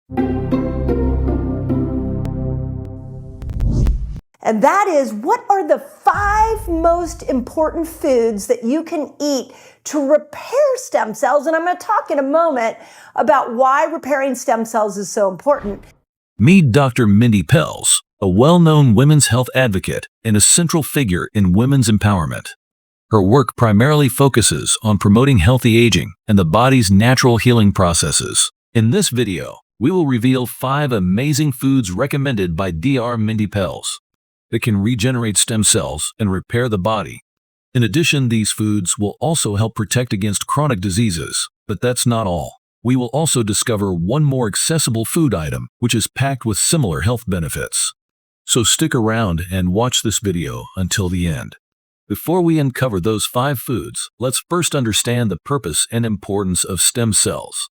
And that is, what are the 5 most important foods that you can eat to repair stem cells? And I'm going to talk in a moment about why repairing stem cells is so important. Meet Dr. Mindy Pelz, a well-known women's health advocate and a central figure in women's empowerment. Her work primarily focuses on promoting healthy aging and the body's natural healing processes. In this video, we will reveal 5 amazing foods recommended by Dr. Mindy Pelz that can regenerate stem cells and repair the body. In addition, these foods will also help protect against chronic diseases, but that's not all. We will also discover one more accessible food item which is packed with similar health benefits. So stick around and watch this video until the end. Before we uncover those 5 foods, let's first understand the purpose and importance of stem cells.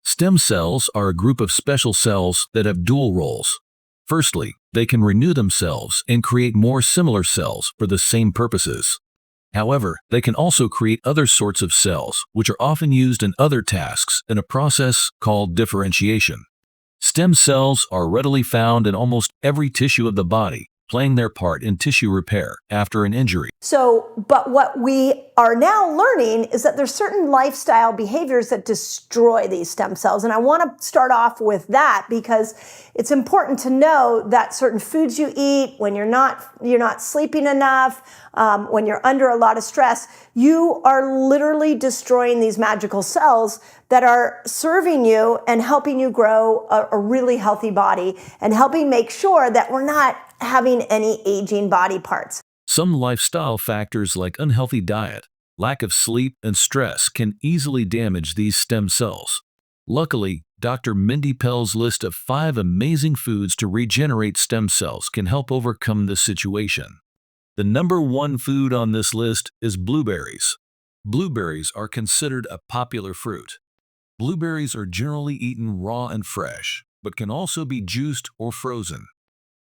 Stem cells are a group of special cells that have dual roles. Firstly, they can renew themselves and create more similar cells for the same purposes. However, they can also create other sorts of cells, which are often used in other tasks in a process called differentiation. Stem cells are readily found in almost every tissue of the body, playing their part in tissue repair after an injury. But what we are now learning is that there's certain lifestyle behaviors that destroy these stem cells. And I want to start off with that because it's important to know that certain foods you eat, when you're not sleeping enough, when you're under a lot of stress, you are literally destroying these magical cells that are serving you and helping you grow a really healthy body and helping make sure that we're not having any aging body parts. Some lifestyle factors like unhealthy diet, lack of sleep, and stress can easily damage these stem cells. Luckily, Dr. Mindy Pelz's list of 5 amazing foods to regenerate stem cells can help overcome this situation. The number 1 food on this list is blueberries. Blueberries are considered a popular fruit. Blueberries are generally eaten raw and fresh, but can also be juiced or frozen.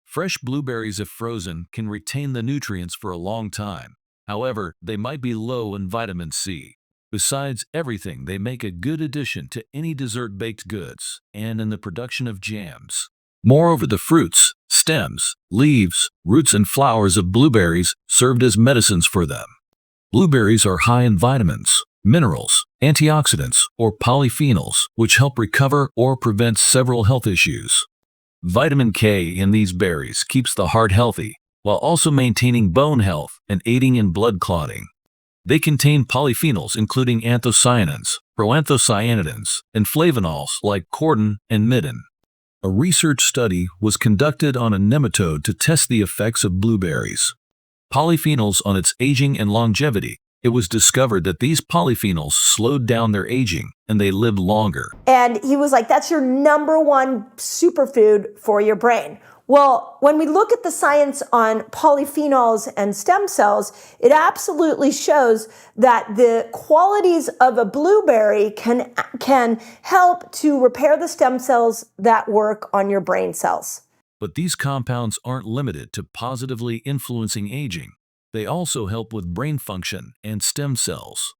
Fresh blueberries, if frozen, can retain the nutrients for a long time. However, they might be low in vitamin C. Besides everything, they make a good addition to any dessert baked goods and in the production of jams. Moreover, the fruits, stems, leaves, roots, and flowers of blueberries served as medicines for them. Blueberries are high in vitamins, minerals, antioxidants, or polyphenols, which help recover or prevent several health issues. Vitamin K in these berries keeps the heart healthy, while also maintaining bone health and aiding in blood clotting. They contain polyphenols including anthocyanins, proanthocyanidins, and flavonols like chordin and midin. A research study was conducted on a nematode to test the effects of blueberries. Polyphenols on its aging and longevity. It was discovered that these polyphenols slowed down their aging and they lived longer. And he was like, that's your number 1 superfood for your brain. Well, when we look at the science on polyphenols and stem cells, it absolutely shows that the qualities of a blueberry can help to repair the stem cells that work on your brain cells. But these compounds aren't limited to positively influencing aging. They also help with brain function and stem cells.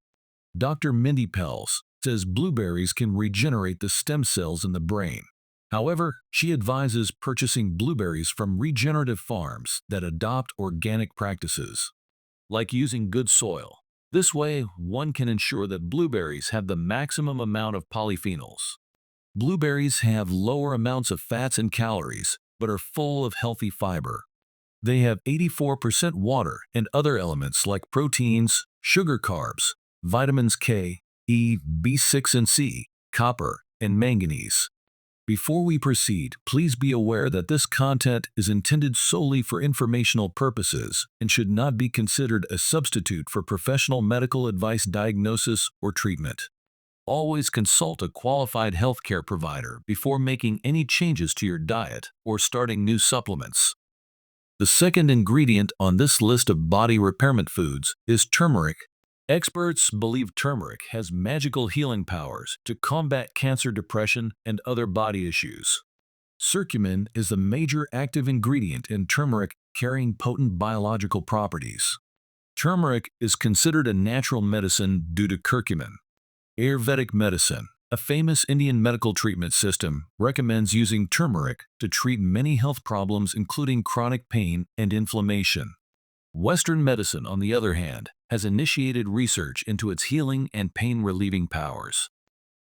Dr. Mindy Pelz says blueberries can regenerate the stem cells in the brain. However, she advises purchasing blueberries from regenerative farms that adopt organic practices, like using good soil. This way, one can ensure that blueberries have the maximum amount of polyphenols. Blueberries have lower amounts of fats and calories, but are full of healthy fiber. They have 84% water and other elements like proteins, sugar carbs, vitamins K, E, B6 and C, copper, and manganese. Before we proceed, please be aware that this content is intended solely for informational purposes and should not be considered a substitute for professional medical advice, diagnosis, or treatment. Always consult a qualified healthcare provider before making any changes to your diet or starting new supplements. The second ingredient on this list of body repairment foods is turmeric. Experts believe turmeric has magical healing powers to combat cancer, depression, and other body issues. Curcumin is a major active ingredient in turmeric, carrying potent biological properties. Turmeric is considered a natural medicine due to curcumin. Ayurvedic medicine, A famous Indian medical treatment system recommends using turmeric to treat many health problems including chronic pain and inflammation. Western medicine, on the other hand, has initiated research into its healing and pain-relieving powers.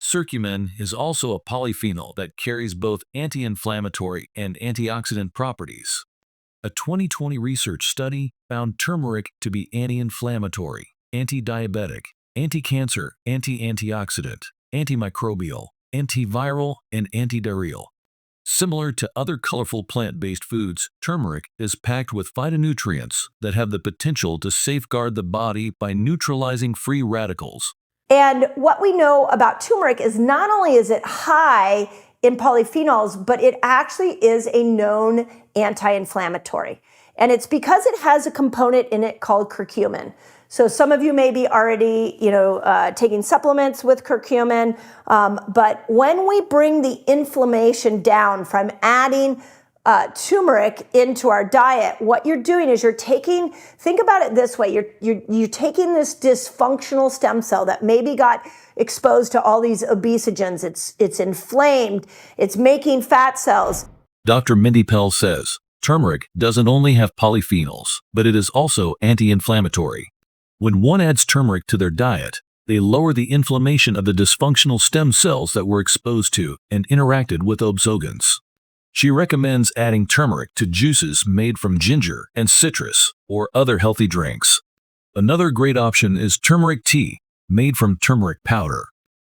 Curcumin is also a polyphenol that carries both anti-inflammatory and antioxidant properties. A 2020 research study found turmeric to be anti-inflammatory, anti-diabetic, anti-cancer, anti-antioxidant, antimicrobial, antiviral, and antidiarrheal. Similar to other colorful plant-based foods, turmeric is packed with phytonutrients that have the potential to safeguard the body by neutralizing free radicals. And what we know about turmeric is not only is it high in polyphenols, but it actually is a known anti-inflammatory. And it's because it has a component in it called curcumin. So some of you may be already, taking supplements with curcumin, but when we bring the inflammation down from adding turmeric into our diet, what you're doing is think about it this way, you're taking this dysfunctional stem cell that maybe got exposed to all these obesogens, it's inflamed, it's making fat cells. Dr. Mindy Pelz says, turmeric doesn't only have polyphenols, but it is also anti-inflammatory. When one adds turmeric to their diet, they lower the inflammation of the dysfunctional stem cells that were exposed to and interacted with obesogens. She recommends adding turmeric to juices made from ginger and citrus or other healthy drinks. Another great option is turmeric tea, made from turmeric powder.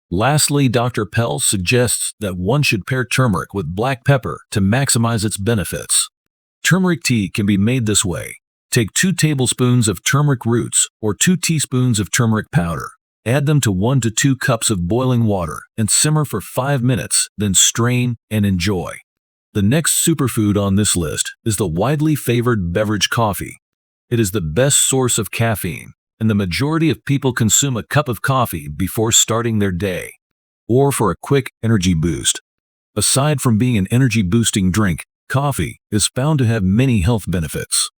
Lastly, Dr. Pelz suggests that one should pair turmeric with black pepper to maximize its benefits. Turmeric tea can be made this way. Take 2 tablespoons of turmeric roots or 2 teaspoons of turmeric powder. Add them to 1 to 2 cups of boiling water and simmer for 5 minutes, then strain and enjoy. The next superfood on this list is the widely favored beverage coffee. It is the best source of caffeine, and the majority of people consume a cup of coffee before starting their day, or for a quick energy boost. Aside from being an energy-boosting drink, coffee is found to have many health benefits.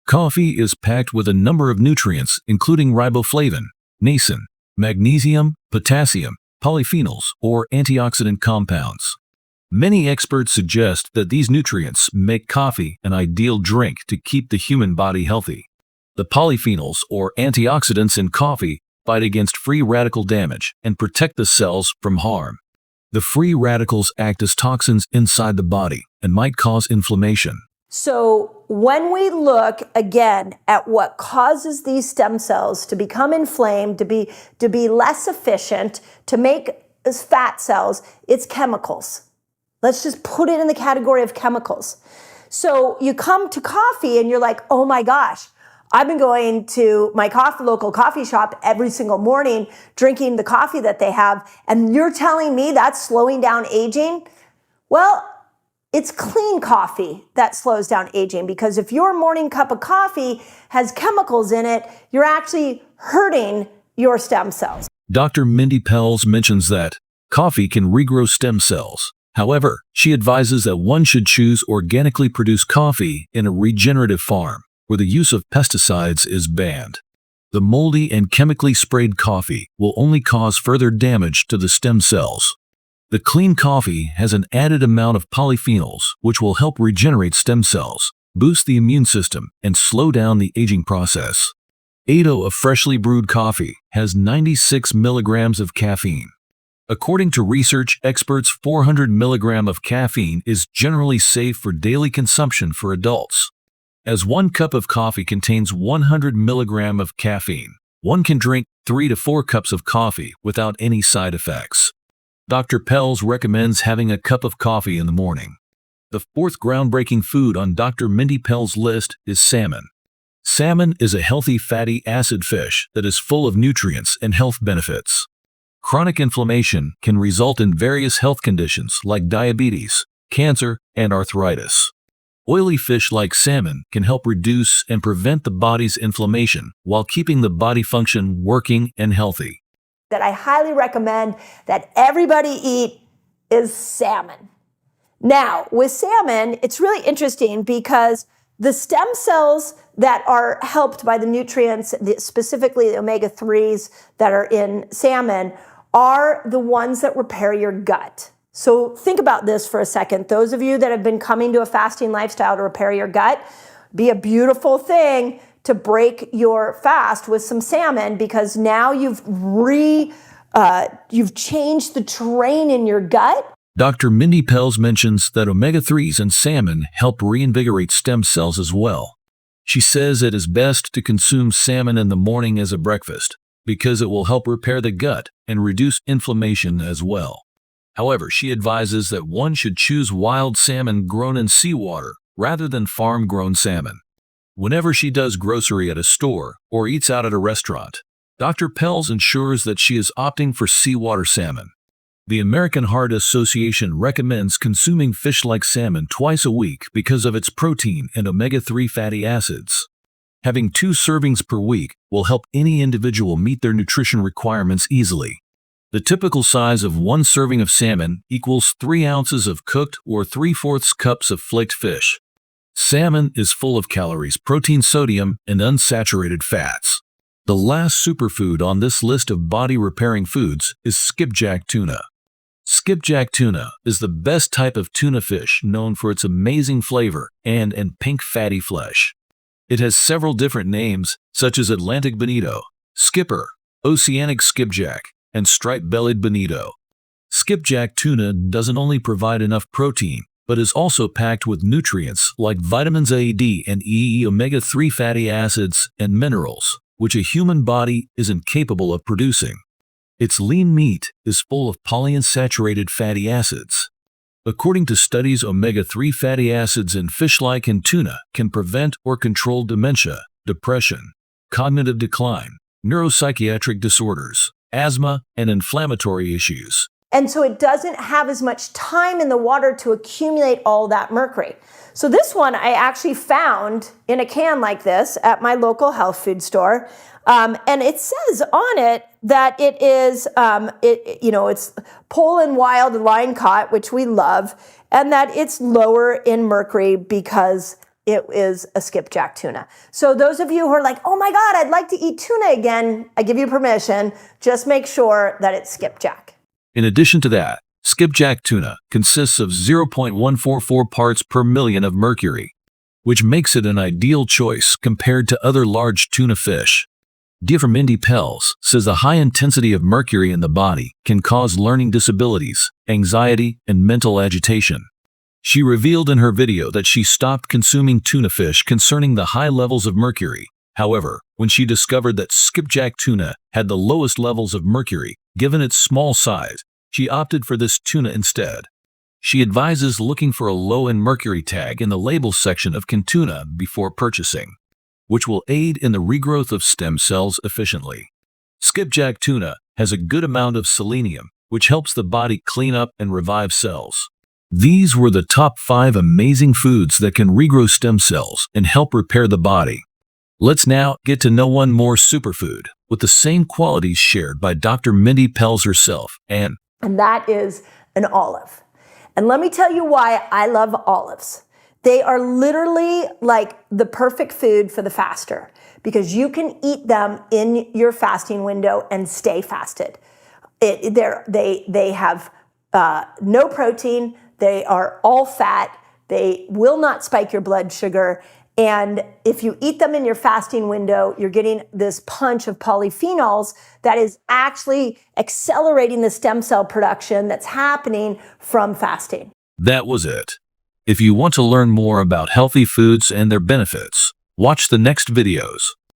Coffee is packed with a number of nutrients including riboflavin, niacin, magnesium, potassium, polyphenols, or antioxidant compounds. Many experts suggest that these nutrients make coffee an ideal drink to keep the human body healthy. The polyphenols, or antioxidants in coffee, fight against free radical damage and protect the cells from harm. The free radicals act as toxins inside the body and might cause inflammation. So when we look again at what causes these stem cells to become inflamed, to be less efficient, to make fat cells, it's chemicals. Let's just put it in the category of chemicals. So you come to coffee and you're like, oh my gosh, I've been going to my local coffee shop every single morning, drinking the coffee that they have, and you're telling me that's slowing down aging? Well, it's clean coffee that slows down aging, because if your morning cup of coffee has chemicals in it, you're actually hurting your stem cells. Dr. Mindy Pelz mentions that coffee can regrow stem cells. However, she advises that one should choose organically produced coffee in a regenerative farm, where the use of pesticides is banned. The moldy and chemically sprayed coffee will only cause further damage to the stem cells. The clean coffee has an added amount of polyphenols, which will help regenerate stem cells, boost the immune system, and slow down the aging process. 8 of freshly brewed coffee has 96 milligrams of caffeine. According to research experts, 400 milligrams of caffeine is generally safe for daily consumption for adults. As 1 cup of coffee contains 100 milligrams of caffeine, one can drink 3 to 4 cups of coffee without any side effects. Dr. Pelz recommends having a cup of coffee in the morning. The 4th groundbreaking food on Dr. Mindy Pelz's list is salmon. Salmon is a healthy fatty acid fish that is full of nutrients and health benefits. Chronic inflammation can result in various health conditions like diabetes, cancer, and arthritis. Oily fish like salmon can help reduce and prevent the body's inflammation while keeping the body function working and healthy. That I highly recommend that everybody eat is salmon. Now, with salmon, it's really interesting because the stem cells that are helped by the nutrients, specifically the omega-3s that are in salmon, are the ones that repair your gut. So think about this for a second. Those of you that have been coming to a fasting lifestyle to repair your gut, be a beautiful thing to break your fast with some salmon, because now you've changed the terrain in your gut. Dr. Mindy Pelz mentions that omega-3s in salmon help reinvigorate stem cells as well. She says it is best to consume salmon in the morning as a breakfast because it will help repair the gut and reduce inflammation as well. However, she advises that one should choose wild salmon grown in seawater rather than farm-grown salmon. Whenever she does grocery at a store or eats out at a restaurant, Dr. Pelz ensures that she is opting for seawater salmon. The American Heart Association recommends consuming fish like salmon twice a week because of its protein and omega-3 fatty acids. Having 2 servings per week will help any individual meet their nutrition requirements easily. The typical size of 1 serving of salmon equals 3 ounces of cooked or 3/4 cups of flaked fish. Salmon is full of calories, protein, sodium, and unsaturated fats. The last superfood on this list of body-repairing foods is skipjack tuna. Skipjack tuna is the best type of tuna fish, known for its amazing flavor and pink fatty flesh. It has several different names, such as Atlantic bonito, skipper, oceanic skipjack, and striped-bellied bonito. Skipjack tuna doesn't only provide enough protein, but is also packed with nutrients like vitamins A, D, and E, omega-3 fatty acids, and minerals, which a human body is incapable of producing. Its lean meat is full of polyunsaturated fatty acids. According to studies, omega-3 fatty acids in fish like and tuna can prevent or control dementia, depression, cognitive decline, neuropsychiatric disorders, asthma, and inflammatory issues. And so it doesn't have as much time in the water to accumulate all that mercury. So this one I actually found in a can like this at my local health food store. And it says on it that it is, it's Poland wild line caught, which we love, and that it's lower in mercury because it is a skipjack tuna. So those of you who are like, oh my God, I'd like to eat tuna again, I give you permission. Just make sure that it's skipjack. In addition to that, skipjack tuna consists of 0.144 parts per million of mercury, which makes it an ideal choice compared to other large tuna fish. Dr. Mindy Pelz says the high intensity of mercury in the body can cause learning disabilities, anxiety, and mental agitation. She revealed in her video that she stopped consuming tuna fish concerning the high levels of mercury. However, when she discovered that skipjack tuna had the lowest levels of mercury, given its small size, she opted for this tuna instead. She advises looking for a low in mercury tag in the label section of canned tuna before purchasing, which will aid in the regrowth of stem cells efficiently. Skipjack tuna has a good amount of selenium, which helps the body clean up and revive cells. These were the top 5 amazing foods that can regrow stem cells and help repair the body. Let's now get to know one more superfood with the same qualities shared by Dr. Mindy Pelz herself, and that is an olive. And let me tell you why I love olives. They are literally like the perfect food for the faster because you can eat them in your fasting window and stay fasted. They have no protein. They are all fat. They will not spike your blood sugar. And if you eat them in your fasting window, you're getting this punch of polyphenols that is actually accelerating the stem cell production that's happening from fasting. that was it. If you want to learn more about healthy foods and their benefits, watch the next videos.